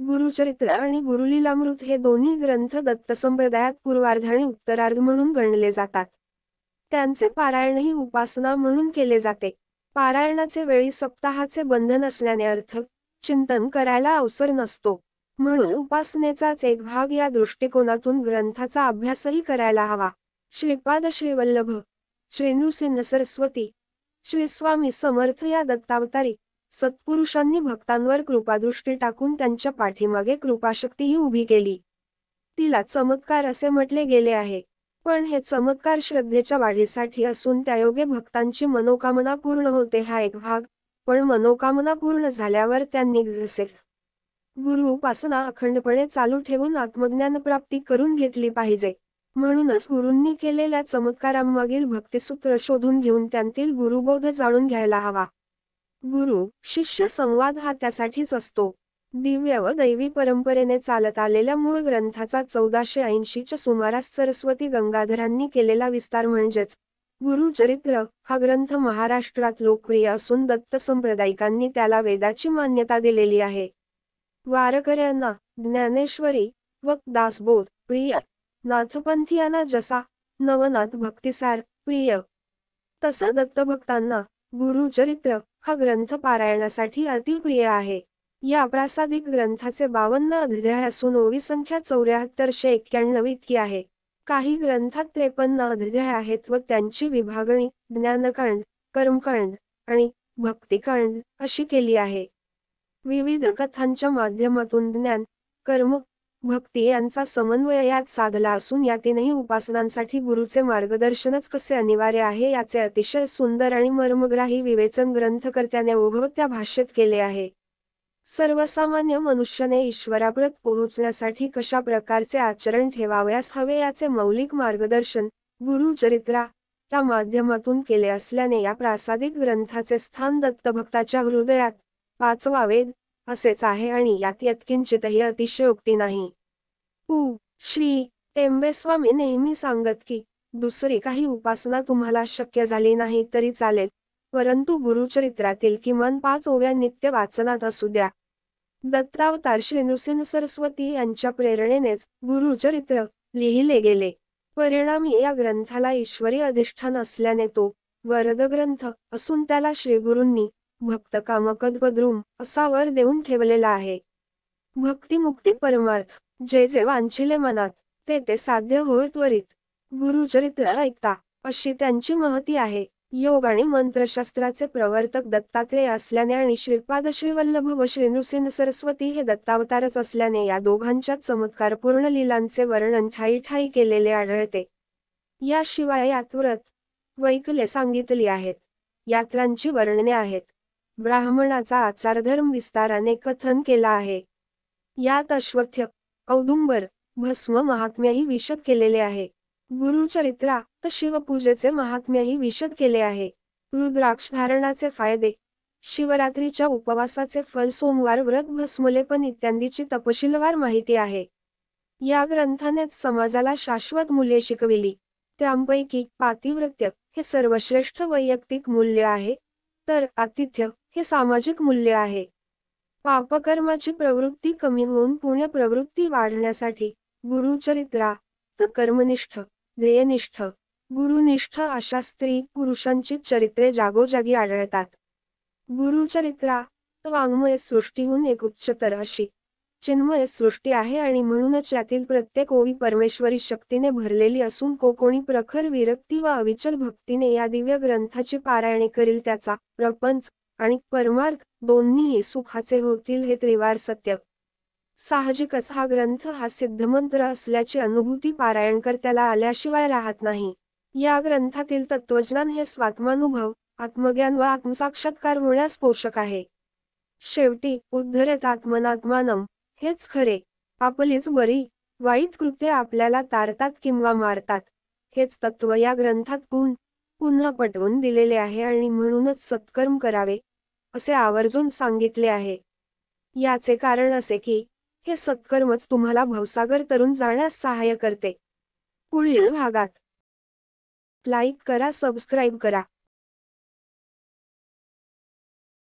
गुरुचरित्र आणि गुरुलीलामृत हे दोन्ही ग्रंथ दत्त संप्रदायात पूर्वार्ध आणि उत्तरार्ध म्हणून गणले जातात. त्यांचे पारायणही उपासना म्हणून केले जाते. पारायणाचे वेळी सप्ताहाचे बंधन असल्याने अर्थ चिंतन करायला अवसर नसतो. म्हणून उपासनेचाच एक भाग या दृष्टिकोनातून ग्रंथाचा अभ्यासही करायला हवा. श्रीपाद श्रीवल्लभ श्री नृसिंह सरस्वती श्री स्वामी समर्थ या दत्तावतारी सत्पुरुषांनी भक्तांवर कृपादृष्टी टाकून त्यांच्या पाठीमागे कृपाशक्तीही उभी केली. तिला चमत्कार असे म्हटले गेले आहे. पण हे चमत्कार श्रद्धेच्या वाढीसाठी असून त्यायोगे भक्तांची मनोकामना पूर्ण होते हा एक भाग. पण मनोकामना पूर्ण झाल्यावर त्यांनी गुरु उपासना अखंडपणे चालू ठेवून आत्मज्ञान प्राप्ती करून घेतली पाहिजे. म्हणूनच गुरूंनी केलेल्या चमत्कारांमागील भक्तिसूत्र शोधून घेऊन त्यांतील गुरुबोध जाणून घ्यायला हवा. गुरु शिष्य संवाद हा त्यासाठीच असतो. दिव्य व दैवी परंपरेने चालत आलेल्या मूळ ग्रंथाचा 1480च्या सुमारास सरस्वती गंगाधरांनी केलेला विस्तार म्हणजेच गुरुचरित्र हा ग्रंथ महाराष्ट्रात लोकप्रिय असून दत्त संप्रदायिकांनी त्याला वेदाची मान्यता दिलेली आहे. वारकऱ्यांना ज्ञानेश्वरी व दासबोध प्रिय, नाथपंथीयांना जसा नवनाथ भक्तिसार प्रिय, तसा दत्तभक्तांना गुरुचरित्र हा ग्रंथ पारायणासाठी अतिप्रिय आहे. या प्रासादिक ग्रंथाचे 52 अध्याय असून ओवी संख्या 7491 इतकी आहे. काही ग्रंथात 53 अध्याय आहेत व त्यांची विभागणी ज्ञानकांड, कर्मकांड आणि भक्तिकांड अशी केली आहे. विविध कथांच्या माध्यमातून ज्ञान, कर्म, भक्ती यांचा समन्वय यात साधला असून या तीनही उपासनांसाठी गुरुचे मार्गदर्शनच कसे अनिवार्य आहे याचे अतिशय सुंदर आणि मर्मग्राही विवेचन ग्रंथकर्त्याने ओघवत्या भाष्यात केले आहे. सर्वसामान्य मनुष्याने ईश्वराप्रत पोहोचण्यासाठी कशा प्रकारचे आचरण ठेवावयास हवे याचे मौलिक मार्गदर्शन गुरुचरित्रा त्या माध्यमातून केले असल्याने या प्रासादिक ग्रंथाचे स्थान दत्तभक्ताच्या हृदयात 5वा वेद असेच आहे आणि यात यत्किंचितही अतिशयोक्ती नाही. श्री टेंबेस्वामी नेहमी सांगत की दुसरी काही उपासना तुम्हाला शक्य झाली नाही तरी चालेल, परंतु गुरुचरित्रातील किमान 5 ओव्या नित्य वाचनात असू द्या. दत्तावतार श्री नृसिंह सरस्वती यांच्या प्रेरणेनेच गुरुचरित्र लिहिले गेले. परिणामी या ग्रंथाला ईश्वरी अधिष्ठान असल्याने तो वरदग्रंथ असून त्याला श्रीगुरूंनी भक्त कामकल्पद्रुम असा वर देऊन ठेवलेला आहे. भक्ती मुक्ती परमार्थ जे जे वांछिले मनात ते ते साध्य होय त्वरित. गुरुचरित्र ऐकता अशी त्यांची महती आहे. योग आणि मंत्रशास्त्राचे प्रवर्तक दत्तात्रेय असल्याने आणि श्रीपाद श्रीवल्लभ व श्री नृसिंह सरस्वती हे दत्तावतारच असल्याने या दोघांच्या चमत्कारपूर्ण लीलांचे वर्णन ठायी ठायी केलेले आढळते. याशिवाय यात व्रत वैकल्ये सांगितली आहेत. यात्रांची वर्णने आहेत. ब्राह्मणाचा आचारधर्म विस्ताराने कथन केला आहे. यात अश्वत्थ, औदुंबर, भस्म महात्म्यही विशद केलेले आहे. गुरुचरित्रात शिवपूजेचे महात्म्यही विशद केले आहे. रुद्राक्ष धारणाचे फायदे, शिवरात्रीच्या उपवासाचे फल, सोमवार व्रत, भस्मलेपन इत्यादीची तपशीलवार माहिती आहे. या ग्रंथानेच समाजाला शाश्वत मूल्ये शिकविली. त्यांपैकी पातिव्रत्य हे सर्वश्रेष्ठ वैयक्तिक मूल्य आहे, तर आतिथ्य हे सामाजिक मूल्य आहे. पापकर्माची प्रवृत्ती कमी होऊन पुण्य प्रवृत्ती वाढण्यासाठी गुरुचरित्रात कर्मनिष्ठ, ध्येयनिष्ठ, गुरुनिष्ठ अशा स्त्री पुरुषांची चरित्रे जागोजागी आढळतात. गुरुचरित्रात वाङ्मय सृष्टीहून एक उच्चतर अशी चिन्मय सृष्टी आहे आणि म्हणूनच यातील प्रत्येक ओवी परमेश्वरी शक्तीने भरलेली असून कोणी प्रखर विरक्ती व अविचल भक्तीने या दिव्य ग्रंथाची पारायणे करील त्याचा प्रपंच आणि परमार्थ दोन्हीही सुखाचे होतील हे त्रिवार सत्य. साहजिकच हा ग्रंथ हा सिद्धमंत्र असल्याची अनुभूती पारायणकर्त्याला आल्याशिवाय राहत नाही. या ग्रंथातील तत्वज्ञान हे स्वात्मानुभव, आत्मज्ञान व आत्मसाक्षात्कार होण्यास पोषक आहे. शेवटी उद्धरेत आत्मनात्मानम हेच खरे. आपलीच बरी वाईट कृत्ये आपल्याला तारतात किंवा मारतात हेच तत्व या ग्रंथात पुन्हा पटवून दिलेले आहे आणि म्हणूनच सत्कर्म करावे असे आवर्जून सांगितले आहे. याचे कारण असे की हे सत्कर्मच तुम्हाला भवसागर तरून जाण्यास सहाय्य करते. पुढील भागात लाईक करा, सबस्क्राईब करा.